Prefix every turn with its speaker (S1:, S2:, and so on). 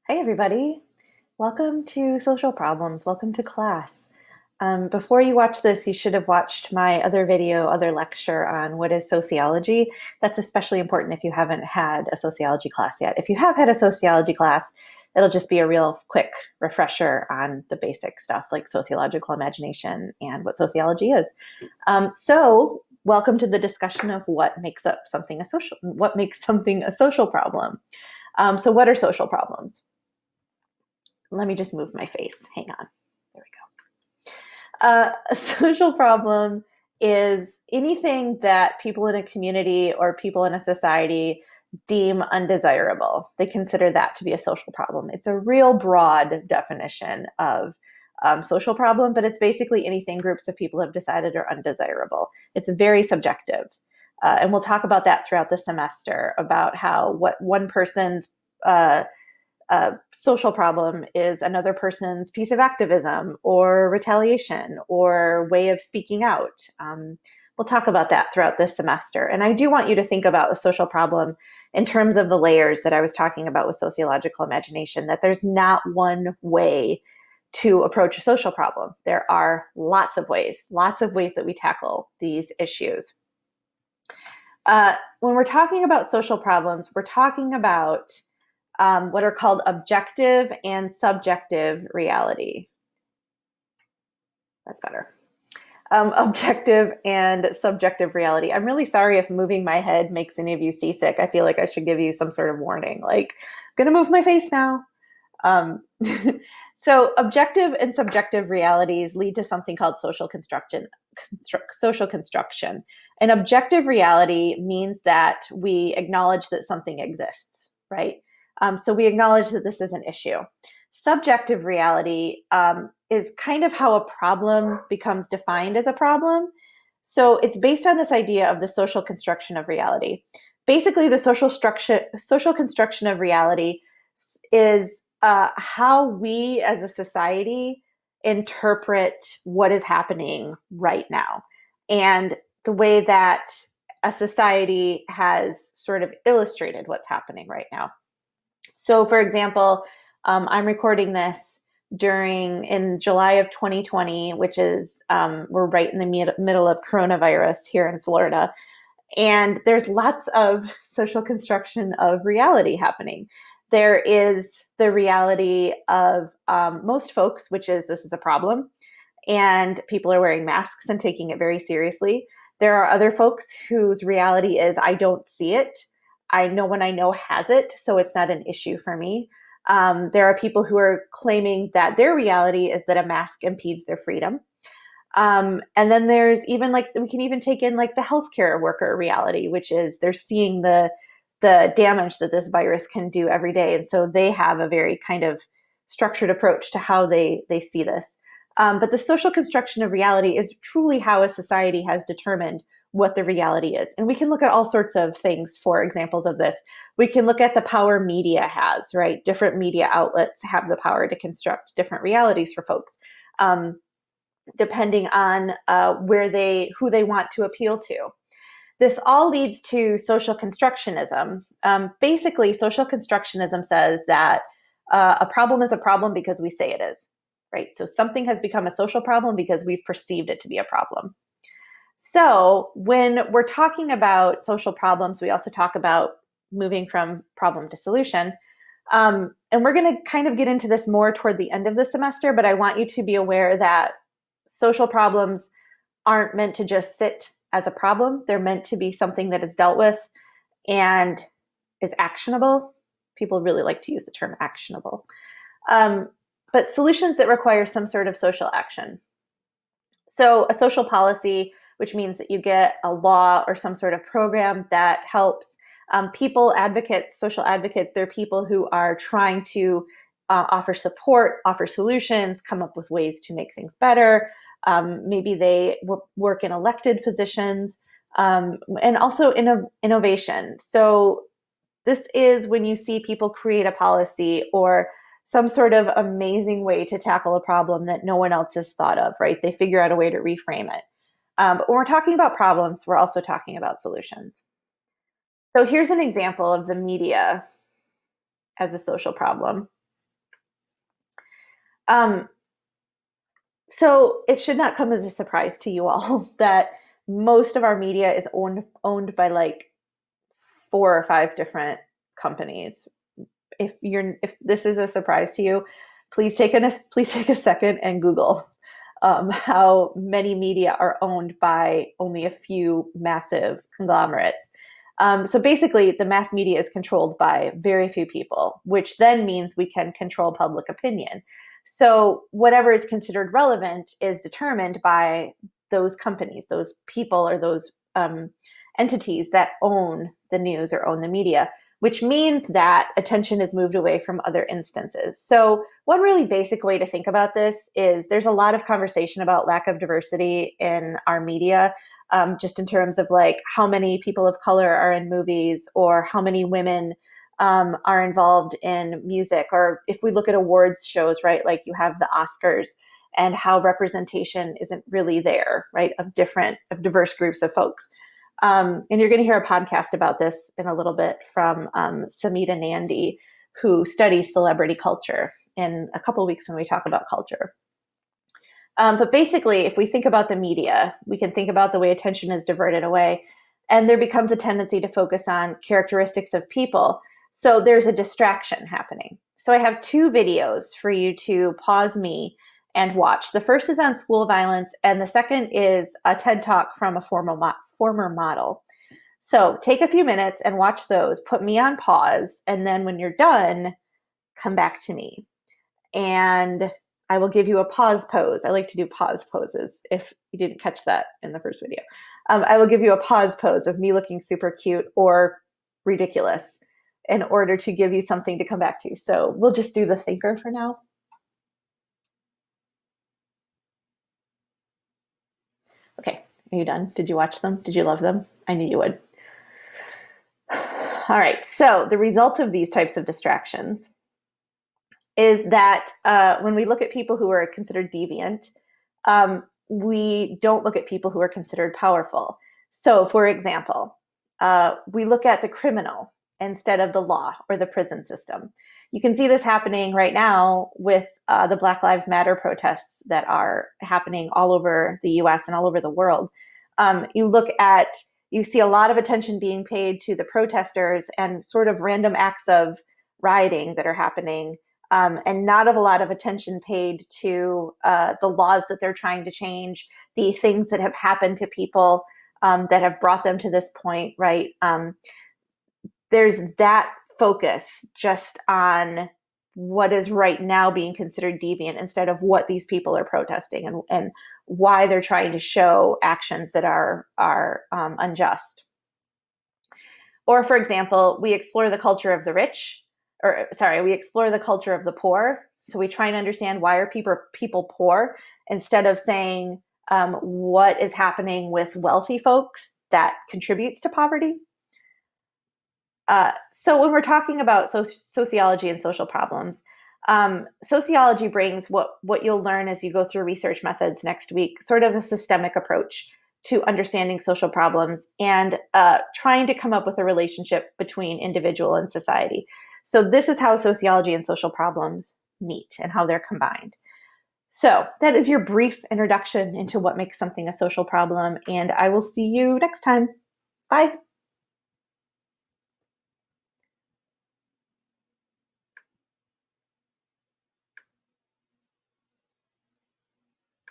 S1: Hey everybody, welcome to Social Problems, welcome to class. Before you watch this, you should have watched my other lecture on what is sociology. That's especially important if you haven't had a sociology class yet. If you have had a sociology class, it'll just be a real quick refresher on the basic stuff like sociological imagination and what sociology is. Welcome to the discussion of what makes something a social problem. What are social problems? Let me just move my face. Hang on. There we go. A social problem is anything that people in a community or people in a society deem undesirable. They consider that to be a social problem. It's a real broad definition of social problem, but it's basically anything groups of people have decided are undesirable. It's very subjective. And we'll talk about that throughout the semester, about how what one person's social problem is another person's piece of activism or retaliation or way of speaking out. We'll talk about that throughout this semester. And I do want you to think about the social problem in terms of the layers that I was talking about with sociological imagination, that there's not one way to approach a social problem. There are lots of ways that we tackle these issues. When we're talking about social problems, we're talking about what are called objective and subjective reality. That's better. Objective and subjective reality. I'm really sorry if moving my head makes any of you seasick. I feel like I should give you some sort of warning, like, I'm gonna move my face now. So objective and subjective realities lead to something called social construction. An objective reality means that we acknowledge that something exists, right? So we acknowledge that this is an issue. Subjective reality is kind of how a problem becomes defined as a problem. So it's based on this idea of the social construction of reality. Basically, the social construction of reality is how we as a society interpret what is happening right now, and the way that a society has sort of illustrated what's happening right now. So, for example, I'm recording this in July of 2020, which is, we're right in the middle of coronavirus here in Florida. And there's lots of social construction of reality happening. There is the reality of most folks, which is this is a problem, and people are wearing masks and taking it very seriously. There are other folks whose reality is I don't see it. No one I know has it, so it's not an issue for me. There are people who are claiming that their reality is that a mask impedes their freedom. And then there's even we can even take in the healthcare worker reality, which is they're seeing the damage that this virus can do every day. And so they have a very kind of structured approach to how they see this. But the social construction of reality is truly how a society has determined what the reality is. And we can look at all sorts of things for examples of this. We can look at the power media has, right? Different media outlets have the power to construct different realities for folks, depending on who they want to appeal to. This all leads to social constructionism. Basically, social constructionism says that a problem is a problem because we say it is, right? So something has become a social problem because we've perceived it to be a problem. So when we're talking about social problems, we also talk about moving from problem to solution. And we're going to kind of get into this more toward the end of the semester, but I want you to be aware that social problems aren't meant to just sit as a problem. They're meant to be something that is dealt with and is actionable. People really like to use the term actionable. But solutions that require some sort of social action. So a social policy, which means that you get a law or some sort of program that helps people, advocates, social advocates. They're people who are trying to offer support, offer solutions, come up with ways to make things better. Maybe they work in elected positions, and also innovation. So this is when you see people create a policy or some sort of amazing way to tackle a problem that no one else has thought of, right? They figure out a way to reframe it. But when we're talking about problems, we're also talking about solutions. So here's an example of the media as a social problem. Um, so it should not come as a surprise to you all that most of our media is owned by like 4 or 5 different companies. If this is a surprise to you, please take a second and Google how many media are owned by only a few massive conglomerates. So basically, the mass media is controlled by very few people, which then means we can control public opinion. So whatever is considered relevant is determined by those companies, those people, or those entities that own the news or own the media, which means that attention is moved away from other instances. So one really basic way to think about this is there's a lot of conversation about lack of diversity in our media, just in terms of like how many people of color are in movies or how many women are involved in music. Or if we look at awards shows, right, like you have the Oscars and how representation isn't really there, right, of diverse groups of folks. And you're going to hear a podcast about this in a little bit from Samita Nandi, who studies celebrity culture, in a couple of weeks when we talk about culture. But basically, if we think about the media, we can think about the way attention is diverted away, and there becomes a tendency to focus on characteristics of people. So there's a distraction happening. So I have 2 videos for you to pause me and watch. The first is on school violence, and the second is a TED Talk from a former model. So take a few minutes and watch those. Put me on pause, and then when you're done, come back to me. And I will give you a pause pose. I like to do pause poses if you didn't catch that in the first video. I will give you a pause pose of me looking super cute or ridiculous in order to give you something to come back to. So we'll just do the thinker for now. Okay, are you done? Did you watch them? Did you love them? I knew you would. All right, so the result of these types of distractions is that when we look at people who are considered deviant, we don't look at people who are considered powerful. So, for example, we look at the criminal instead of the law or the prison system. You can see this happening right now with the Black Lives Matter protests that are happening all over the US and all over the world. You see a lot of attention being paid to the protesters and sort of random acts of rioting that are happening, and not a lot of attention paid to the laws that they're trying to change, the things that have happened to people that have brought them to this point, right? There's that focus just on what is right now being considered deviant instead of what these people are protesting and why they're trying to show actions that are unjust. Or, for example, we explore the culture of the rich, we explore the culture of the poor. So we try and understand why are people poor instead of saying what is happening with wealthy folks that contributes to poverty. So when we're talking about sociology and social problems, sociology brings what you'll learn as you go through research methods next week, sort of a systemic approach to understanding social problems and trying to come up with a relationship between individual and society. So this is how sociology and social problems meet and how they're combined. So that is your brief introduction into what makes something a social problem, and I will see you next time. Bye.